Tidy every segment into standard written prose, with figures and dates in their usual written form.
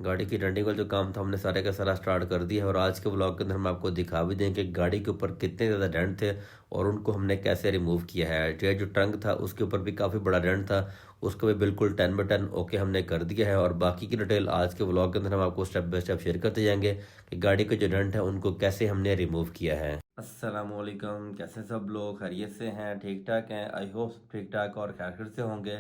गाड़ी की डेंटिंग वाला जो काम था हमने सारे का सारा स्टार्ट कर दिया है और आज के व्लॉग के अंदर हम आपको दिखा भी देंगे कि गाड़ी के ऊपर कितने ज़्यादा डेंट थे और उनको हमने कैसे रिमूव किया है। ये जो ट्रंक था उसके ऊपर भी काफ़ी बड़ा डेंट था, उसको भी बिल्कुल 10/10 ओके हमने कर दिया है और बाकी की डिटेल आज के व्लॉग के अंदर हम आपको स्टेप बाय स्टेप शेयर करते जाएंगे कि गाड़ी के जो डेंट है उनको कैसे हमने रिमूव किया है। अस्सलामुअलैकुम, कैसे सब लोग खैरियत से हैं, ठीक ठाक हैं। आई होप ठीक ठाक और खैर से होंगे,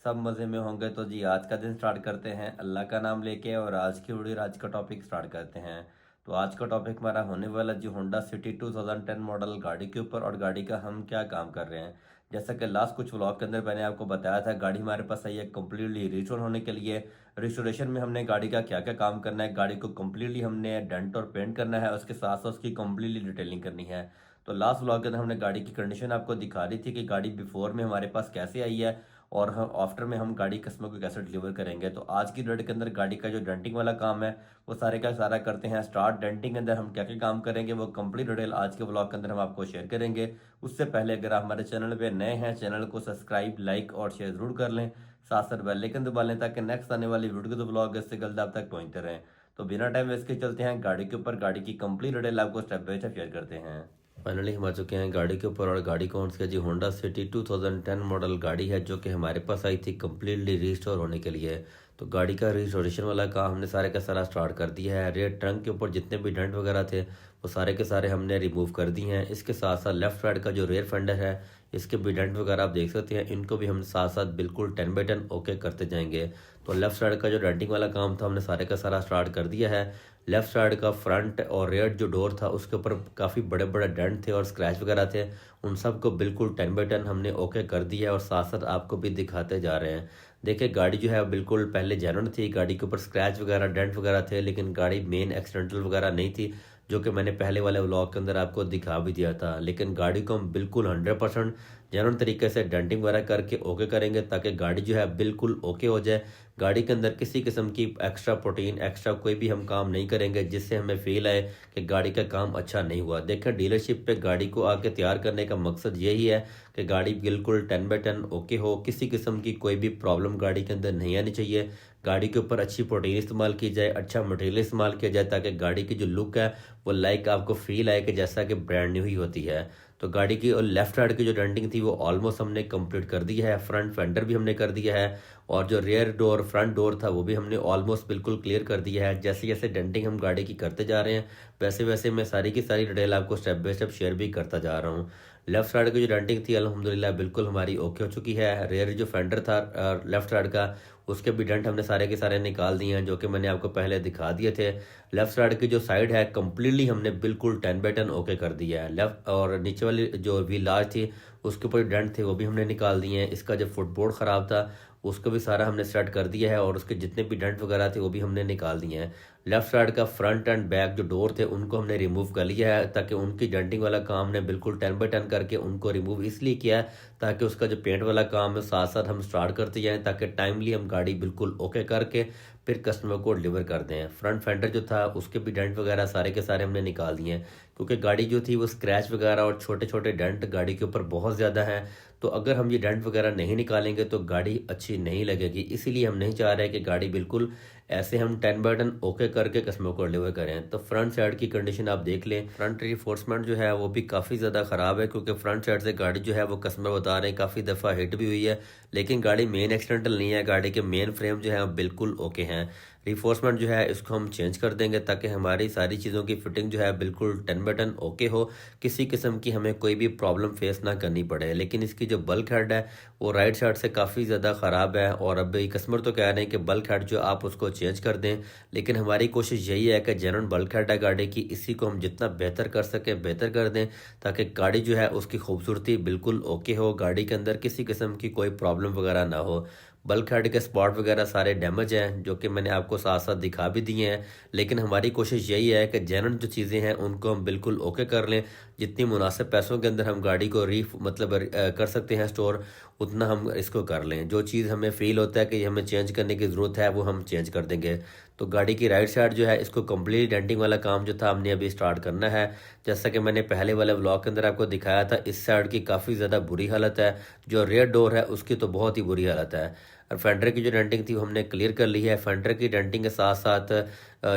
सब मज़े में होंगे। तो जी आज का दिन स्टार्ट करते हैं अल्लाह का नाम लेके और आज की वीडियो आज का टॉपिक स्टार्ट करते हैं। तो आज का टॉपिक हमारा होने वाला जी होंडा सिटी 2010 मॉडल गाड़ी के ऊपर और गाड़ी का हम क्या काम कर रहे हैं। जैसा कि लास्ट कुछ व्लॉग के अंदर मैंने आपको बताया था, गाड़ी हमारे पास आई है कम्प्लीटली रिस्टोर होने के लिए। रिस्टोरेशन में हमने गाड़ी का क्या क्या काम करना है, गाड़ी को कम्प्लीटली हमने डेंट और पेंट करना है, उसके साथ साथ उसकी कम्प्लीटली डिटेलिंग करनी है। तो लास्ट व्लॉग के अंदर हमने गाड़ी की कंडीशन आपको दिखा दी थी कि गाड़ी बिफोर में हमारे पास कैसे आई है और हम आफ्टर में हम गाड़ी कस्टमर को कैसे डिलीवर करेंगे। तो आज की डेट के अंदर गाड़ी का जो डेंटिंग वाला काम है वो सारे का सारा करते हैं स्टार्ट। डेंटिंग के अंदर हम क्या क्या काम करेंगे वो कंप्लीट डिटेल आज के ब्लॉग के अंदर हम आपको शेयर करेंगे। उससे पहले अगर आप हमारे चैनल पे नए हैं, चैनल को सब्सक्राइब लाइक और शेयर जरूर कर लें, साथ साथ बेल आइकन दबा लें ताकि नेक्स्ट आने वाली वीडियो के जो ब्लॉग है इससे जल्द आप तक पहुंचते रहें। तो बिना टाइम वेस्ट के चलते हैं गाड़ी के ऊपर, गाड़ी की कंप्लीट डिटेल आपको स्टेप बाय स्टेप शेयर करते हैं। फाइनली हम आ चुके हैं गाड़ी के ऊपर और गाड़ी कौन सी है जी, होंडा सिटी 2010 मॉडल गाड़ी है जो कि हमारे पास आई थी कम्प्लीटली रिस्टोर होने के लिए। तो गाड़ी का रिस्टोरेशन वाला काम हमने सारे का सारा स्टार्ट कर दिया है। रेयर ट्रंक के ऊपर जितने भी डेंट वगैरह थे वो सारे के सारे हमने रिमूव कर दिए हैं। इसके साथ साथ लेफ्ट साइड का जो रेयर फेंडर है इसके भी डेंट वगैरह आप देख सकते हैं, इनको भी हम साथ साथ बिल्कुल 10/10 ओके करते जाएंगे। तो लेफ्ट साइड का जो डेंटिंग वाला काम था हमने सारे का सारा स्टार्ट कर दिया है। लेफ्ट साइड का फ्रंट और रेयर जो डोर था उसके ऊपर काफ़ी बड़े बड़े डेंट थे और स्क्रैच वगैरह थे, उन सब को बिल्कुल 10/10 हमने ओके कर दिया है और साथ साथ आपको भी दिखाते जा रहे हैं। देखिए गाड़ी जो है बिल्कुल पहले जेन्युइन थी, गाड़ी के ऊपर स्क्रैच वगैरह डेंट वगैरह थे लेकिन गाड़ी मेन एक्सीडेंटल वगैरह नहीं थी, जो कि मैंने पहले वाले व्लॉग के अंदर आपको दिखा भी दिया था। लेकिन गाड़ी को हम बिल्कुल 100% जेन्युइन तरीके से डेंटिंग वगैरह करके ओके करेंगे ताकि गाड़ी जो है बिल्कुल ओके हो जाए। गाड़ी के अंदर किसी किस्म की एक्स्ट्रा प्रोटीन एक्स्ट्रा कोई भी हम काम नहीं करेंगे जिससे हमें फील आए कि गाड़ी का काम अच्छा नहीं हुआ। देखें डीलरशिप पे गाड़ी को आके तैयार करने का मकसद यही है कि गाड़ी बिल्कुल 10/10 ओके हो, किसी किस्म की कोई भी प्रॉब्लम गाड़ी के अंदर नहीं आनी चाहिए। गाड़ी के ऊपर अच्छी प्रोटीन इस्तेमाल की जाए, अच्छा मटेरियल इस्तेमाल किया जाए ताकि गाड़ी की जो लुक है वो लाइक आपको फील आए कि जैसा कि ब्रांड न्यू ही होती है। तो गाड़ी की और लेफ्ट साइड की जो डेंटिंग थी वो ऑलमोस्ट हमने कंप्लीट कर दी है। फ्रंट फेंडर भी हमने कर दिया है और जो रियर डोर फ्रंट डोर था वो भी हमने ऑलमोस्ट बिल्कुल क्लियर कर दिया है। जैसे जैसे डेंटिंग हम गाड़ी की करते जा रहे हैं वैसे वैसे मैं सारी की सारी डिटेल आपको स्टेप बाय स्टेप शेयर भी करता जा रहा हूँ। लेफ्ट साइड की जो डेंटिंग थी अल्हम्दुलिल्लाह बिल्कुल हमारी ओके हो चुकी है। रेयर जो फेंडर था लेफ्ट साइड का उसके भी डेंट हमने सारे के सारे निकाल दिए हैं जो कि मैंने आपको पहले दिखा दिए थे। लेफ्ट साइड की जो साइड है कम्प्लीटली हमने बिल्कुल 10/10 ओके कर दिया है। लेफ्ट और नीचे वाली जो व्हील आर्च थी उसके ऊपर डेंट थे वो भी हमने निकाल दिए हैं। इसका जो फुटबोर्ड ख़राब था उसको भी सारा हमने सेट कर दिया है और उसके जितने भी डेंट वगैरह थे वो भी हमने निकाल दिए हैं। लेफ्ट साइड का फ्रंट एंड बैक जो डोर थे उनको हमने रिमूव कर लिया है ताकि उनकी डेंटिंग वाला काम हमने बिल्कुल 10/10 करके उनको रिमूव इसलिए किया है ताकि उसका जो पेंट वाला काम है साथ साथ हम स्टार्ट करते जाएं ताकि टाइमली हम गाड़ी बिल्कुल ओके करके फिर कस्टमर को डिलीवर कर दें। फ्रंट फेंडर जो था उसके भी डेंट वगैरह सारे के सारे हमने निकाल दिए हैं क्योंकि गाड़ी जो थी वो स्क्रैच वगैरह और छोटे छोटे डेंट गाड़ी के ऊपर बहुत ज़्यादा हैं। तो अगर हम ये डेंट वगैरह नहीं निकालेंगे तो गाड़ी अच्छी नहीं लगेगी, इसीलिए हम नहीं चाह रहे कि गाड़ी बिल्कुल ऐसे हम 10/10 ओके करके कस्टमर को डिलीवर करें। तो फ्रंट साइड की कंडीशन आप देख लें, फ्रंट रिफोर्समेंट जो है वो भी काफ़ी ज़्यादा ख़राब है क्योंकि फ्रंट साइड से गाड़ी जो है वो कस्टमर बता रहे हैं काफ़ी दफ़ा हिट भी हुई है, लेकिन गाड़ी मेन एक्सीडेंटल नहीं है, गाड़ी के मेन फ्रेम जो है वो बिल्कुल ओके हैं। रिफोर्समेंट जो है इसको हम चेंज कर देंगे ताकि हमारी सारी चीज़ों की फिटिंग जो है बिल्कुल 10/10 ओके हो, किसी किस्म की हमें कोई भी प्रॉब्लम फेस ना करनी पड़े। लेकिन इसकी जो बल्क हेड है वो राइट साइड से काफ़ी ज़्यादा ख़राब है और अब कस्टमर तो कह रहे हैं कि बल्क हेड जो आप उसको चेंज कर दें, लेकिन हमारी कोशिश यही है कि जेन्युइन बल्क हेड है गाड़ी की, इसी को हम जितना बेहतर कर सकें बेहतर कर दें ताकि गाड़ी जो है उसकी खूबसूरती बिल्कुल ओके हो, गाड़ी के अंदर किसी किस्म की कोई प्रॉब्लम वगैरह ना हो। बल्क हेड के स्पॉट वगैरह सारे डैमेज हैं जो कि मैंने आपको साथ साथ दिखा भी दिए हैं, लेकिन हमारी कोशिश यही है कि जेन्युइन जो चीज़ें हैं उनको हम बिल्कुल ओके कर लें। जितनी मुनासिब पैसों के अंदर हम गाड़ी को कर सकते हैं स्टोर, उतना हम इसको कर लें। जो चीज़ हमें फ़ील होता है कि हमें चेंज करने की ज़रूरत है वो हम चेंज कर देंगे। तो गाड़ी की राइट साइड जो है इसको कंप्लीट डेंटिंग वाला काम जो था हमने अभी स्टार्ट करना है। जैसा कि मैंने पहले वाले व्लॉग के अंदर आपको दिखाया था, इस साइड की काफ़ी ज़्यादा बुरी हालत है, जो रेयर डोर है उसकी तो बहुत ही बुरी हालत है। और फेंडर की जो डेंटिंग थी वो हमने क्लियर कर ली है। फेंडर की डेंटिंग के साथ साथ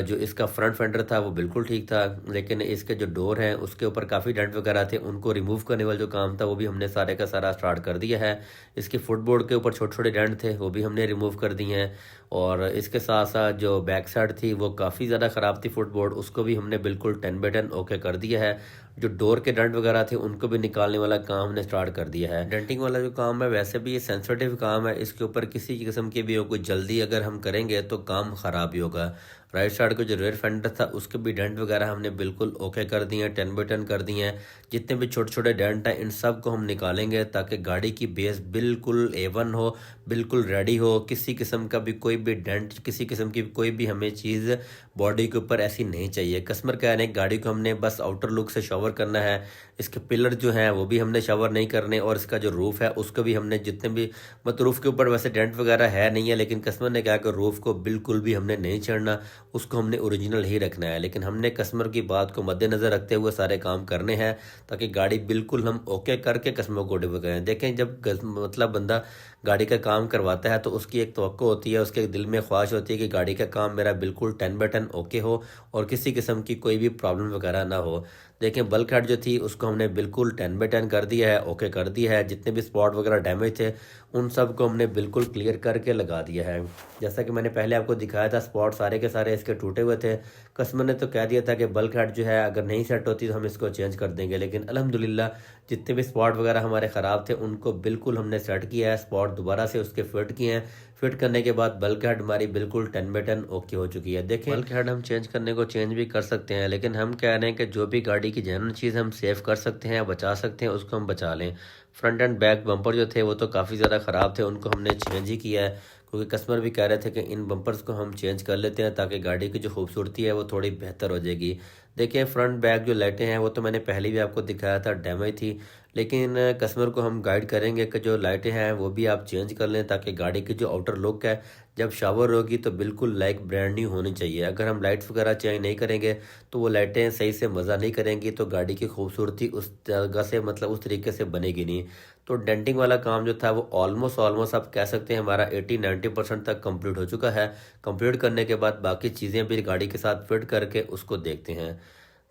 जो इसका फ्रंट फेंडर था वो बिल्कुल ठीक था, लेकिन इसके जो डोर हैं उसके ऊपर काफ़ी डेंट वगैरह थे, उनको रिमूव करने वाला जो काम था वो भी हमने सारे का सारा स्टार्ट कर दिया है। इसके फुटबोर्ड के ऊपर छोटे छोटे डेंट थे वो भी हमने रिमूव कर दिए हैं। और इसके साथ साथ जो बैक साइड थी वो काफ़ी ज़्यादा ख़राब थी फुटबोर्ड, उसको भी हमने बिल्कुल 10/10 ओके कर दिया है। जो डोर के डेंट वगैरह थे उनको भी निकालने वाला काम हमने स्टार्ट कर दिया है। डेंटिंग वाला जो काम है वैसे भी ये सेंसिटिव काम है, इसके ऊपर किसी किस्म की भी हो कोई जल्दी अगर हम करेंगे तो काम ख़राब ही होगा। राइट साइड का जो रेयर फेंडर था उसके भी डेंट वगैरह हमने बिल्कुल ओके कर दिए हैं, 10/10 कर दिए हैं। जितने भी छोटे छोटे डेंट हैं इन सब को हम निकालेंगे ताकि गाड़ी की बेस बिल्कुल A1 हो, बिल्कुल रेडी हो। किसी किस्म का भी कोई भी डेंट, किसी किस्म की कोई भी हमें चीज़ बॉडी के ऊपर ऐसी नहीं चाहिए। कस्टमर कह रहे हैं गाड़ी को हमने बस आउटर लुक से शॉवर करना है, इसके पिलर जो हैं वो भी हमने शॉवर नहीं करने, और इसका जो रूफ़ है उसको भी हमने जितने भी मतलब रूफ़ के ऊपर वैसे डेंट वगैरह है नहीं है, लेकिन कस्टमर ने कहा कि रूफ़ को बिल्कुल भी हमने नहीं छेड़ना, उसको हमने ओरिजिनल ही रखना है। लेकिन हमने कस्टमर की बात को मद्देनज़र रखते हुए सारे काम करने हैं ताकि गाड़ी बिल्कुल हम ओके करके कस्टमर को डिलीवर करें। देखें जब मतलब बंदा गाड़ी का काम करवाता है तो उसकी एक तवक्को होती है, उसके दिल में ख्वाहिश होती है कि गाड़ी का काम मेरा बिल्कुल 10/10 ओके हो और किसी किस्म की कोई भी प्रॉब्लम वगैरह ना हो। देखें बल्क हेड जो थी उसको हमने बिल्कुल 10/10 कर दिया है, ओके कर दिया है। जितने भी स्पॉट वगैरह डैमेज थे उन सब को हमने बिल्कुल क्लियर करके लगा दिया है। जैसा कि मैंने पहले आपको दिखाया था स्पॉट सारे के सारे इसके टूटे हुए थे। कस्टमर ने तो कह दिया था कि बल्क हेड जो है अगर नहीं सेट होती तो हम इसको चेंज कर देंगे, लेकिन अल्हम्दुलिल्लाह जितने भी स्पॉट वगैरह हमारे ख़राब थे उनको बिल्कुल हमने सेट किया है, स्पॉट दोबारा से उसके फिट किए हैं। फिट करने के बाद बल्क हेड हमारी बिल्कुल 10/10 ओके हो चुकी है। देखें बल्क हेड हम चेंज करने को चेंज भी कर सकते हैं, लेकिन हम कह रहे हैं कि जो भी गाड़ी की जेन्युइन चीज़ हम सेव कर सकते हैं, बचा सकते हैं, उसको हम बचा लें। फ्रंट एंड बैक बम्पर जो थे वो तो काफ़ी ज़्यादा ख़राब थे, उनको हमने चेंज ही किया है, क्योंकि कस्टमर भी कह रहे थे कि इन बम्पर्स को हम चेंज कर लेते हैं ताकि गाड़ी की जो खूबसूरती है वो थोड़ी बेहतर हो जाएगी। देखिए फ्रंट बैक जो लाइटें हैं वो तो मैंने पहले भी आपको दिखाया था, डैमेज थी, लेकिन कस्टमर को हम गाइड करेंगे कि जो लाइटें हैं वो भी आप चेंज कर लें ताकि गाड़ी की जो आउटर लुक है जब शावर होगी तो बिल्कुल लाइक ब्रांड न्यू होनी चाहिए। अगर हम लाइट्स वगैरह चेंज नहीं करेंगे तो वो लाइटें सही से मज़ा नहीं करेंगी, तो गाड़ी की खूबसूरती उस जगह से मतलब उस तरीके से बनेगी नहीं। तो डेंटिंग वाला काम जो था वो ऑलमोस्ट आप कह सकते हैं हमारा 80-90% तक कंप्लीट हो चुका है। कंप्लीट करने के बाद बाकी चीज़ें भी गाड़ी के साथ फिट करके उसको देखते हैं।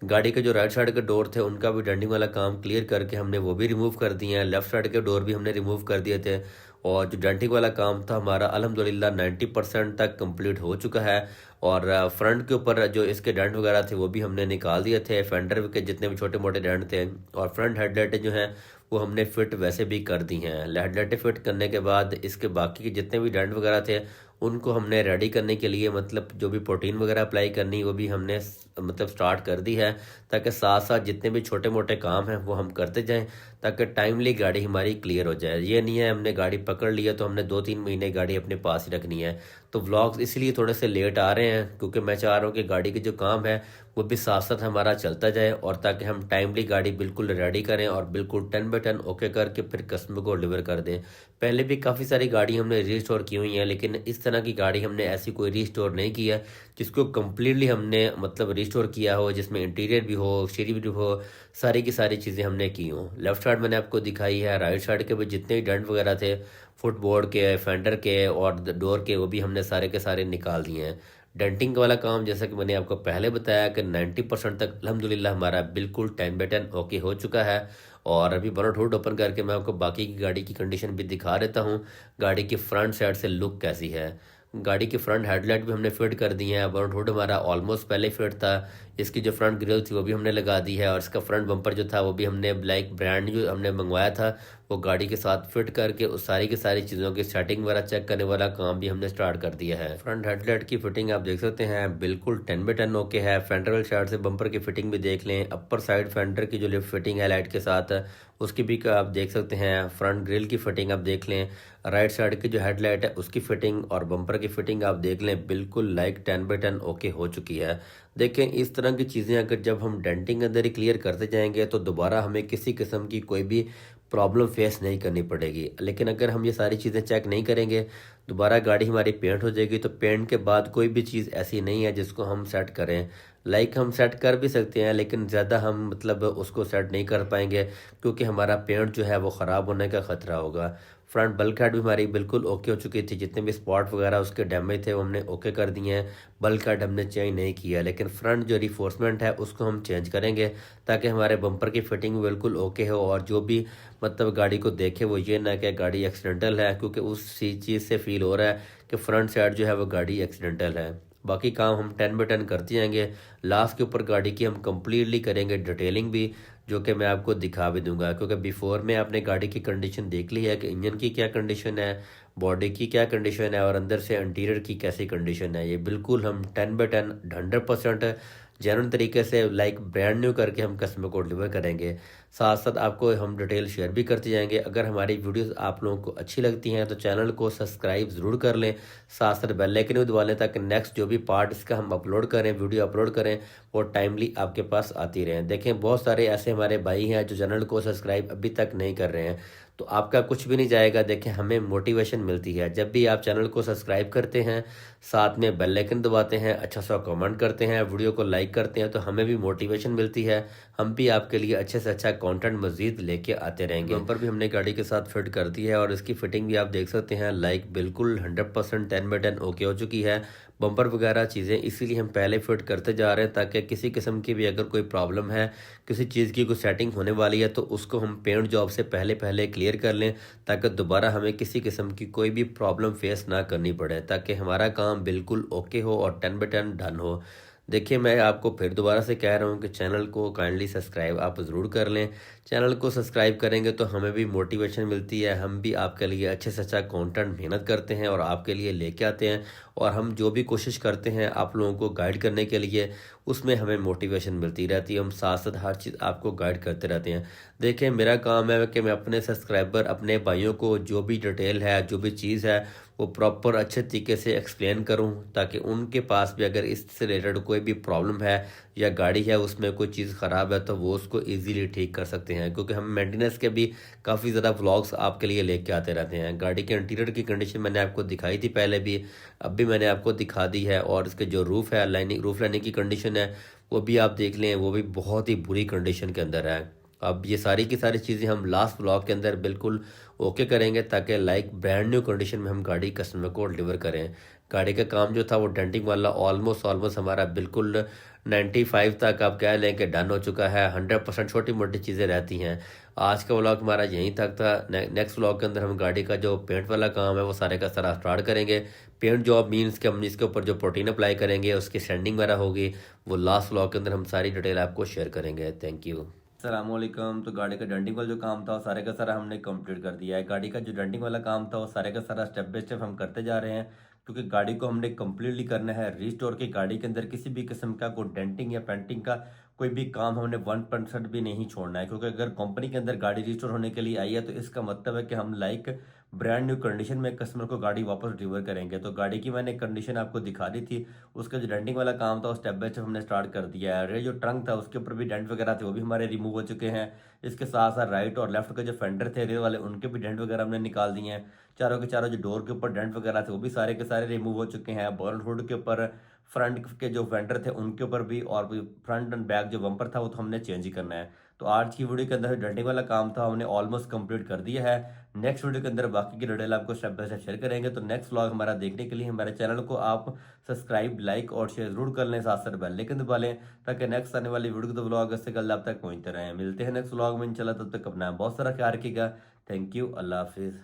गाड़ी के जो राइट साइड के डोर थे उनका भी डेंटिंग वाला काम क्लियर करके हमने वो भी रिमूव कर दिए हैं। लेफ्ट साइड के डोर भी हमने रिमूव कर दिए थे, और जो डेंटिंग वाला काम था हमारा अल्हम्दुलिल्लाह 90% तक कंप्लीट हो चुका है। और फ्रंट के ऊपर जो इसके डेंट वगैरह थे वो भी हमने निकाल दिए थे, फेंडर के जितने भी छोटे मोटे डेंट थे, और फ्रंट हेडलाइटें जो हैं वो हमने फिट वैसे भी कर दी हैं। हेडलाइटें फिट करने के बाद इसके बाकी के जितने भी डेंट वगैरह थे उनको हमने रेडी करने के लिए मतलब जो भी प्रोटीन वगैरह अप्लाई करनी वो भी हमने मतलब स्टार्ट कर दी है, ताकि साथ साथ जितने भी छोटे मोटे काम हैं वो हम करते जाएं ताकि टाइमली गाड़ी हमारी क्लियर हो जाए। ये नहीं है हमने गाड़ी पकड़ लिया तो हमने 2-3 महीने गाड़ी अपने पास ही रखनी है। तो व्लॉग्स इसलिए थोड़े से लेट आ रहे हैं क्योंकि मैं चाह रहा हूँ कि गाड़ी के जो काम है वो भी साथ साथ हमारा चलता जाए, और ताकि हम टाइमली गाड़ी बिल्कुल रेडी करें और बिल्कुल 10/10 ओके करके फिर कस्टमर को डिलीवर कर दें। पहले भी काफ़ी सारी गाड़ी हमने रीस्टोर की हुई हैं, लेकिन इस तरह की गाड़ी हमने ऐसी कोई रीस्टोर नहीं की है जिसको कम्प्लीटली हमने मतलब रीस्टोर किया हो, जिसमें इंटीरियर भी हो, एक्सटीरियर भी हो, सारी की सारी चीज़ें हमने की हों। लेफ्ट साइड मैंने आपको दिखाई है, राइट साइड के भी जितने डेंट वगैरह थे फुटबोर्ड के, फेंडर के और डोर के, वो भी हमने सारे के सारे निकाल दिए हैं। डेंटिंग वाला काम जैसा कि मैंने आपको पहले बताया कि 90% तक अल्हम्दुलिल्लाह हमारा बिल्कुल 10/10 ओके हो चुका है। और अभी बोनट हुड ओपन करके मैं आपको बाकी की गाड़ी की कंडीशन भी दिखा देता हूँ, गाड़ी की फ्रंट साइड से लुक कैसी है। गाड़ी की फ्रंट हेडलाइट भी हमने फिट कर दी है, बोनट हुड हमारा ऑलमोस्ट पहले फिट था। इसकी जो फ्रंट ग्रिल थी वो भी हमने लगा दी है, और इसका फ्रंट बम्पर जो था वो भी हमने ब्लैक ब्रांड जो हमने मंगवाया था वो गाड़ी के साथ फिट करके उस सारी की सारी चीज़ों की सेटिंग वगैरह चेक करने वाला काम भी हमने स्टार्ट कर दिया है। फ्रंट हेडलाइट की फिटिंग आप देख सकते हैं बिल्कुल 10/10 ओके है। फेंडर वाली साइड से बम्पर की फिटिंग भी देख लें, अपर साइड फेंडर की जो लिफ्ट फिटिंग है लाइट के साथ उसकी भी आप देख सकते हैं। फ्रंट ग्रिल की फिटिंग आप देख लें, राइट साइड की जो हेडलाइट है उसकी फिटिंग और बम्पर की फिटिंग आप देख लें, बिल्कुल लाइक 10/10 ओके हो चुकी है। देखें इस तरह की चीज़ें अगर जब हम डेंटिंग अंदर ही क्लियर करते जाएंगे तो दोबारा हमें किसी किस्म की कोई भी प्रॉब्लम फेस नहीं करनी पड़ेगी। लेकिन अगर हम ये सारी चीज़ें चेक नहीं करेंगे, दोबारा गाड़ी हमारी पेंट हो जाएगी, तो पेंट के बाद कोई भी चीज़ ऐसी नहीं है जिसको हम सेट करें। लाइक हम सेट कर भी सकते हैं लेकिन ज़्यादा हम मतलब उसको सेट नहीं कर पाएंगे क्योंकि हमारा पेंट जो है वो ख़राब होने का ख़तरा होगा। फ्रंट बल्क हेड भी हमारी बिल्कुल ओके हो चुकी थी, जितने भी स्पॉट वगैरह उसके डैमेज थे वो हमने ओके कर दिए हैं। बल्क हेड हमने चेंज नहीं किया, लेकिन फ्रंट जो रिफोर्समेंट है उसको हम चेंज करेंगे ताकि हमारे बम्पर की फिटिंग बिल्कुल ओके हो, और जो भी मतलब गाड़ी को देखे वो ये ना कि गाड़ी एक्सीडेंटल है, क्योंकि उस चीज़ से फील हो रहा है कि फ्रंट साइड जो है वो गाड़ी एक्सीडेंटल है। बाकी काम हम 10/10 करते जाएंगे। लास्ट के ऊपर गाड़ी की हम कंप्लीटली करेंगे डिटेलिंग भी, जो कि मैं आपको दिखा भी दूंगा, क्योंकि बिफोर में आपने गाड़ी की कंडीशन देख ली है कि इंजन की क्या कंडीशन है, बॉडी की क्या कंडीशन है, और अंदर से इंटीरियर की कैसी कंडीशन है। ये बिल्कुल हम 10/10 100% जेन्युइन तरीके से लाइक ब्रांड न्यू करके हम कस्टमर को डिलीवर करेंगे। साथ साथ आपको हम डिटेल शेयर भी करते जाएंगे। अगर हमारी वीडियोस आप लोगों को अच्छी लगती हैं तो चैनल को सब्सक्राइब ज़रूर कर लें, साथ साथ बेल आइकन भी दबा लें, ताकि नेक्स्ट जो भी पार्ट इसका हम अपलोड करें, वीडियो अपलोड करें, वो टाइमली आपके पास आती रहें। देखें, बहुत सारे ऐसे हमारे भाई हैं जो चैनल को सब्सक्राइब अभी तक नहीं कर रहे हैं, तो आपका कुछ भी नहीं जाएगा। देखें, हमें मोटिवेशन मिलती है जब भी आप चैनल को सब्सक्राइब करते हैं, साथ में बेल आइकन दबाते हैं, अच्छा सा कमेंट करते हैं, वीडियो को लाइक करते हैं, तो हमें भी मोटिवेशन मिलती है। हम भी आपके लिए अच्छे से अच्छा कंटेंट मजीद लेके आते रहेंगे। बम्पर भी हमने गाड़ी के साथ फिट कर दी है, और इसकी फिटिंग भी आप देख सकते हैं, लाइक बिल्कुल 100% 10/10 ओके हो चुकी है। बम्पर वगैरह चीज़ें इसीलिए हम पहले फिट करते जा रहे हैं, ताकि किसी किस्म की भी अगर कोई प्रॉब्लम है, किसी चीज़ की कोई सेटिंग होने वाली है, तो उसको हम पेंट जॉब से पहले पहले क्लियर कर लें, ताकि दोबारा हमें किसी किस्म की कोई भी प्रॉब्लम फेस ना करनी पड़े, ताकि हमारा काम बिल्कुल ओके हो और 10/10 डन हो। देखिए, मैं आपको फिर दोबारा से कह रहा हूँ कि चैनल को काइंडली सब्सक्राइब आप ज़रूर कर लें। चैनल को सब्सक्राइब करेंगे तो हमें भी मोटिवेशन मिलती है, हम भी आपके लिए अच्छे से अच्छा कंटेंट मेहनत करते हैं और आपके लिए लेके आते हैं, और हम जो भी कोशिश करते हैं आप लोगों को गाइड करने के लिए, उसमें हमें मोटिवेशन मिलती रहती है। हम साथ साथ हर चीज़ आपको गाइड करते रहते हैं। देखिए, मेरा काम है कि मैं अपने सब्सक्राइबर, अपने भाइयों को जो भी डिटेल है, जो भी चीज़ है, वो प्रॉपर अच्छे तरीके से एक्सप्लेन करूं, ताकि उनके पास भी अगर इससे रिलेटेड कोई भी प्रॉब्लम है या गाड़ी है उसमें कोई चीज़ ख़राब है, तो वो उसको इजीली ठीक कर सकते हैं। क्योंकि हम मेंटेनेंस के भी काफ़ी ज़्यादा व्लॉग्स आपके लिए लेके आते रहते हैं। गाड़ी के इंटीरियर की कंडीशन मैंने आपको दिखाई थी पहले भी, अब भी मैंने आपको दिखा दी है, और इसके जो रूफ़ है, लाइनिंग रूफ़ लाइनिंग की कंडीशन है, वो भी आप देख लें, वो भी बहुत ही बुरी कंडीशन के अंदर है। अब ये सारी की सारी चीज़ें हम लास्ट ब्लॉग के अंदर बिल्कुल ओके करेंगे, ताकि लाइक ब्रांड न्यू कंडीशन में हम गाड़ी कस्टमर को डिलीवर करें। गाड़ी का काम जो था वो डेंटिंग वाला ऑलमोस्ट ऑलमोस्ट हमारा बिल्कुल 95 तक आप कह लें कि डन हो चुका है। 100% छोटी मोटी चीज़ें रहती हैं। आज का व्लॉग हमारा यहीं तक था। नेक्स्ट व्लॉग के अंदर हम गाड़ी का जो पेंट वाला काम है वो सारे का सारा स्टार्ट करेंगे। पेंट जॉब मीन्स कि हम इसके ऊपर जो प्रोटीन अप्लाई करेंगे, उसकी सैंडिंग वगैरह होगी, वो लास्ट व्लॉग के अंदर हम सारी डिटेल आपको शेयर करेंगे। Thank you. अस्सलामुअलैकुम। तो गाड़ी का डेंटिंग वाला जो काम था वो सारे का सारा हमने कंप्लीट कर दिया है। गाड़ी का जो डेंटिंग वाला काम था वो सारे का सारा स्टेप बाय स्टेप हम करते जा रहे हैं, क्योंकि गाड़ी को हमने कंप्लीटली करना है रिस्टोर की। गाड़ी के अंदर किसी भी किस्म का कोई डेंटिंग या पेंटिंग का कोई भी काम हमने 1% भी नहीं छोड़ना है, क्योंकि अगर कंपनी के अंदर गाड़ी रिस्टोर होने के लिए आई है तो इसका मतलब है कि हम लाइक ब्रांड न्यू कंडीशन में कस्टमर को गाड़ी वापस डिलीवर करेंगे। तो गाड़ी की मैंने कंडीशन आपको दिखा दी थी, उसका जो डेंटिंग वाला काम था वो स्टेप बाय स्टेप हमने स्टार्ट कर दिया है। ये जो ट्रंक था उसके ऊपर भी डेंट वगैरह थे वो भी हमारे रिमूव हो चुके हैं। इसके साथ साथ राइट और लेफ्ट के जो फेंडर थे रेल वाले, उनके भी डेंट वगैरह हमने निकाल दिए हैं। चारों के चारों जो डोर के ऊपर डेंट वगैरह थे वो भी सारे के सारे रिमूव हो चुके हैं। बोनट हुड के ऊपर फ्रंट के जो फेंडर थे उनके ऊपर भी, और फ्रंट एंड बैक जो बम्पर था वो तो हमने चेंज ही करना है। तो आज की वीडियो के अंदर डेंटिंग वाला काम था हमने ऑलमोस्ट कंप्लीट कर दिया है। नेक्स्ट वीडियो के अंदर बाकी की डिटेल आपको स्टेप बाय स्टेप शेयर करेंगे। तो नेक्स्ट व्लॉग हमारा देखने के लिए हमारे चैनल को आप सब्सक्राइब, लाइक और शेयर जरूर कर लें, साथ साथ बेल आइकन दबा लें, ताकि नेक्स्ट आने वाली वीडियो के व्लॉग इससे कल आप तक पहुंचते रहें। मिलते हैं नेक्स्ट व्लॉग में इंशाल्लाह, तब तक अपना बहुत सारा ख्याल रखिएगा। थैंक यू, अल्लाह हाफिज़।